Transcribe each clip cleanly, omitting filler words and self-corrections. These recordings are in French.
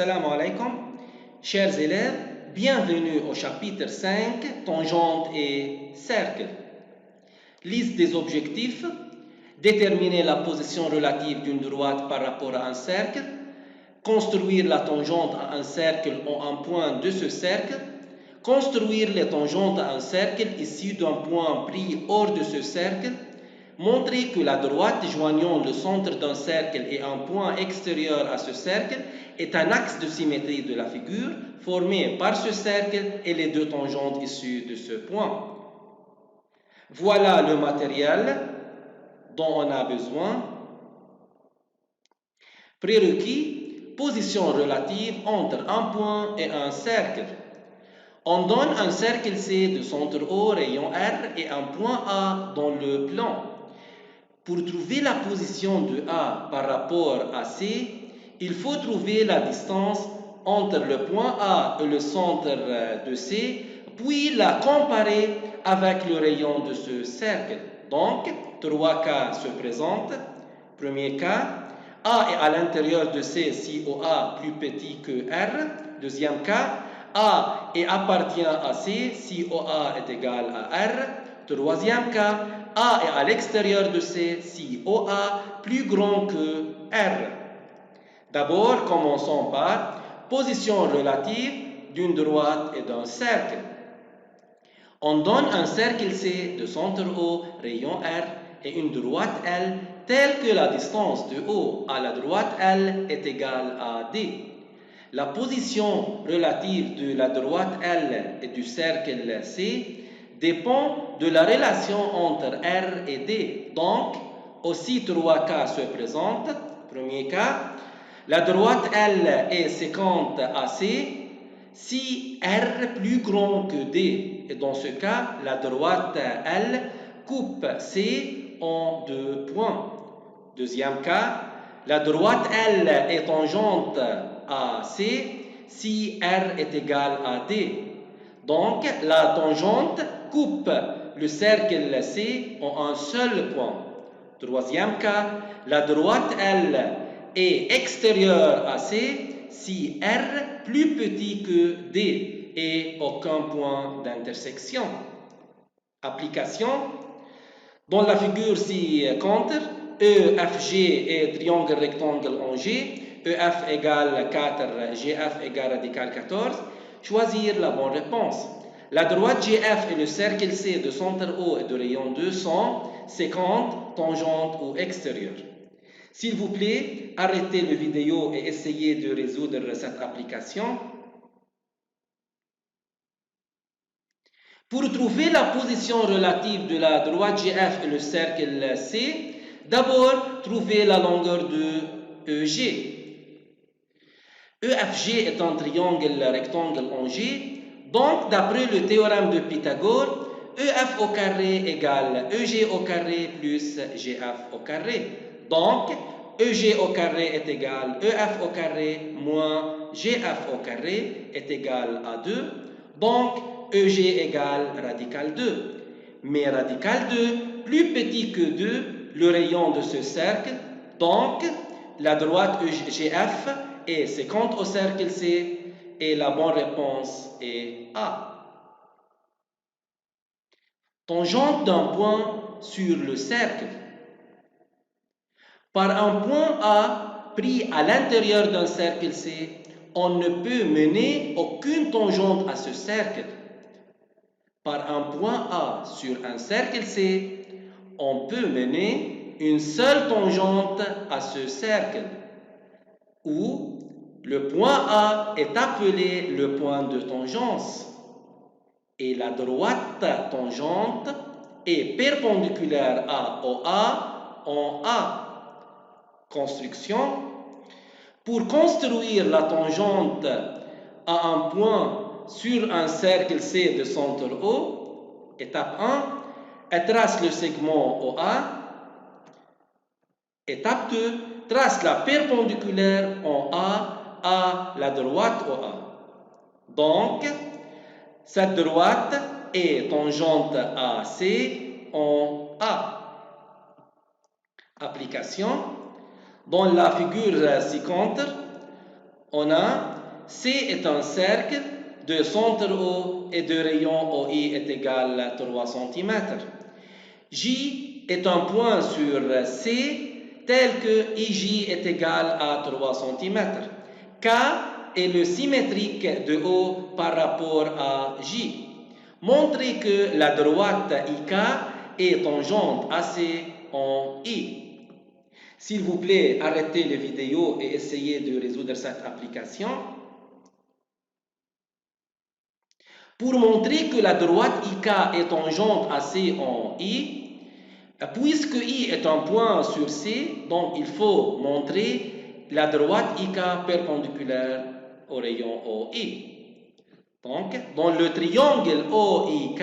Assalamu alaikum, chers élèves, bienvenue au chapitre 5, tangente et cercle. Liste des objectifs, déterminer la position relative d'une droite par rapport à un cercle, construire la tangente à un cercle en un point de ce cercle, construire les tangentes à un cercle issu d'un point pris hors de ce cercle, montrer que la droite joignant le centre d'un cercle et un point extérieur à ce cercle est un axe de symétrie de la figure formé par ce cercle et les deux tangentes issues de ce point. Voilà le matériel dont on a besoin. Prérequis, position relative entre un point et un cercle. On donne un cercle C de centre O, rayon R et un point A dans le plan. Pour trouver la position de A par rapport à C, il faut trouver la distance entre le point A et le centre de C, puis la comparer avec le rayon de ce cercle. Donc, 3 cas se présentent. Premier cas, A est à l'intérieur de C si OA plus petit que R. Deuxième cas, A appartient à C si OA est égal à R. Troisième cas, A est à l'extérieur de C si OA plus grand que R. D'abord, commençons par position relative d'une droite et d'un cercle. On donne un cercle C de centre O, rayon R, et une droite L telle que la distance de O à la droite L est égale à D. La position relative de la droite L et du cercle C dépend de la relation entre R et D. Donc, aussi 3 cas se présentent. Premier cas, la droite L est séquente à C si R plus grand que D. Et dans ce cas, la droite L coupe C en 2 points. Deuxième cas, la droite L est tangente à C si R est égal à D. Donc, la tangente coupe le cercle C en un seul point. Troisième cas, la droite L est extérieure à C si R plus petit que D et aucun point d'intersection. Application. Dans la figure ci-contre, EFG est triangle rectangle en G, EF égale 4, GF égale radical 14. Choisir la bonne réponse. La droite GF et le cercle C de centre O et de rayon 2 sont séquentes, tangentes ou extérieures. S'il vous plaît, arrêtez la vidéo et essayez de résoudre cette application. Pour trouver la position relative de la droite GF et le cercle C, d'abord, trouvez la longueur de EG. EFG est un triangle rectangle en G, donc d'après le théorème de Pythagore, EF au carré égale EG au carré plus GF au carré. Donc, EG au carré est égal EF au carré moins GF au carré est égal à 2. Donc, EG égale radical 2. Mais radical 2 plus petit que 2, le rayon de ce cercle. Donc, la droite EGF est séquente au cercle C et la bonne réponse est A. Tangente d'un point sur le cercle. Par un point A pris à l'intérieur d'un cercle C, on ne peut mener aucune tangente à ce cercle. Par un point A sur un cercle C, on peut mener une seule tangente à ce cercle, où le point A est appelé le point de tangence et la droite tangente est perpendiculaire à OA en A. Construction. Pour construire la tangente à un point sur un cercle C de centre O, étape 1, trace le segment OA. Étape 2, trace la perpendiculaire en A à la droite OA. Donc, cette droite est tangente à C en A. Application. Dans la figure ci-contre, On a C est un cercle de centre O et de rayon OI est égal à 3 cm. J est un point sur C tel que IJ est égal à 3 cm. K est le symétrique de O par rapport à J. Montrez que la droite IK est tangente à C en I. S'il vous plaît, arrêtez la vidéo et essayez de résoudre cette application. Pour montrer que la droite IK est tangente à C en I, puisque I est un point sur C, donc il faut montrer la droite IK perpendiculaire au rayon OI. Donc, dans le triangle OIK,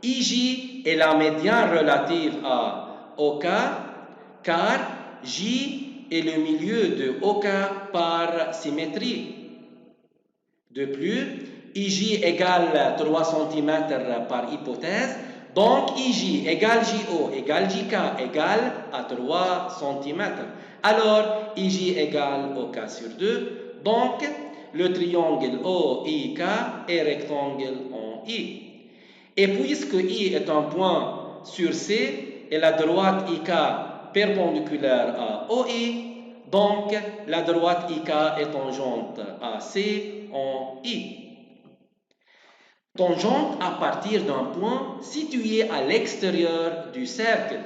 IJ est la médiane relative à OK, car J est le milieu de OK par symétrie. De plus, IJ égale 3 cm par hypothèse, donc IJ égale JO égale JK égale à 3 cm. Alors, IJ égale OK sur 2, donc le triangle OIK est rectangle en I. Et puisque I est un point sur C et la droite IK perpendiculaire à OI, donc la droite IK est tangente à C en I. Tangente à partir d'un point situé à l'extérieur du cercle.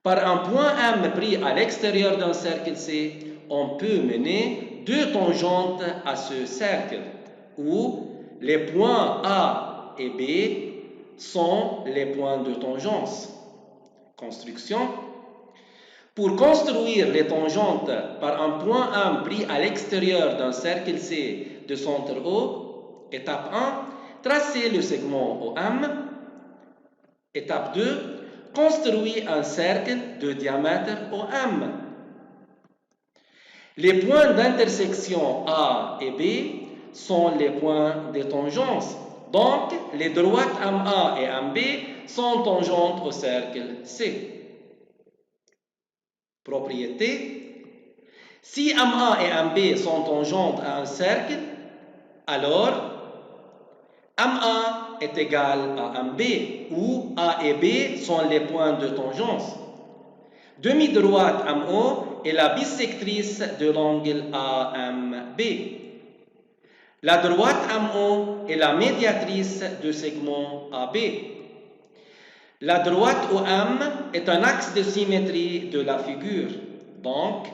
Par un point M pris à l'extérieur d'un cercle C, on peut mener deux tangentes à ce cercle, où les points A et B sont les points de tangence. Construction. Pour construire les tangentes par un point M pris à l'extérieur d'un cercle C de centre O, étape 1, tracez le segment OM. Étape 2, construisez un cercle de diamètre OM. Les points d'intersection A et B sont les points de tangence. Donc, les droites MA et MB sont tangentes au cercle C. Propriété. Si MA et MB sont tangentes à un cercle, alors MA est égal à MB, où A et B sont les points de tangence. Demi-droite MO est la bisectrice de l'angle AMB. La droite MO est la médiatrice du segment AB. La droite OM est un axe de symétrie de la figure. Donc,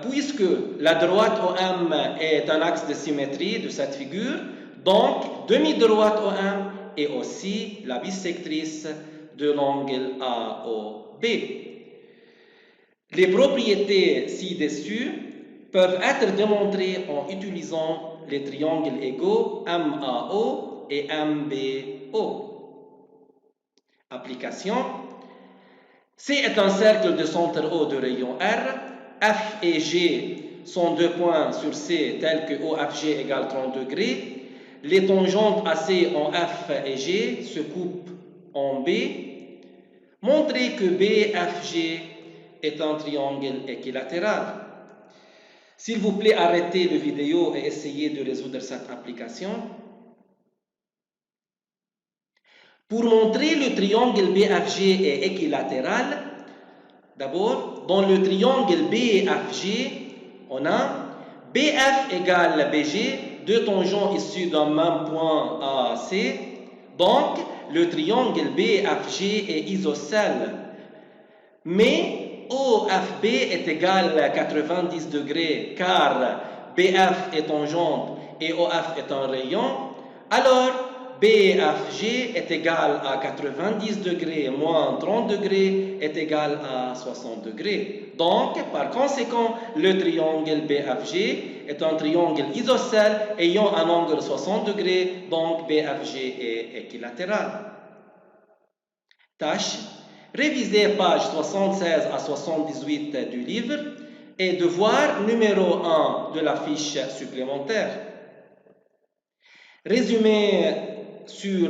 puisque la droite OM est un axe de symétrie de cette figure, donc demi-droite OM est aussi la bisectrice de l'angle AOB. Les propriétés ci-dessus peuvent être démontrées en utilisant les triangles égaux MAO et MBO. Application. C est un cercle de centre O de rayon R. F et G sont deux points sur C tels que OFG égale 30 degrés. Les tangentes AC en F et G se coupent en B. Montrez que BFG est un triangle équilatéral. S'il vous plaît, arrêtez la vidéo et essayez de résoudre cette application. Pour montrer le triangle BFG est équilatéral, d'abord, dans le triangle BFG, on a BF égale BG, deux tangents issus d'un même point AC. Donc, le triangle BFG est isocèle. Mais OFB est égal à 90 degrés car BF est tangente et OF est un rayon. Alors, BFG est égal à 90 degrés moins 30 degrés est égal à 60 degrés. Donc, par conséquent, le triangle BFG est un triangle isocèle ayant un angle 60 degrés, donc BFG est équilatéral. Tâche. Révisez pages 76 à 78 du livre et devoir numéro 1 de la fiche supplémentaire. Résumé sur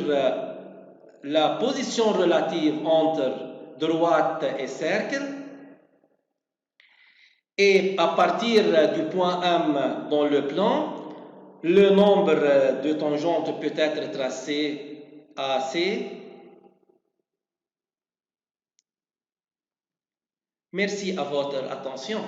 la position relative entre droite et cercle. Et à partir du point M dans le plan, le nombre de tangentes peut être tracé à C. Merci à votre attention.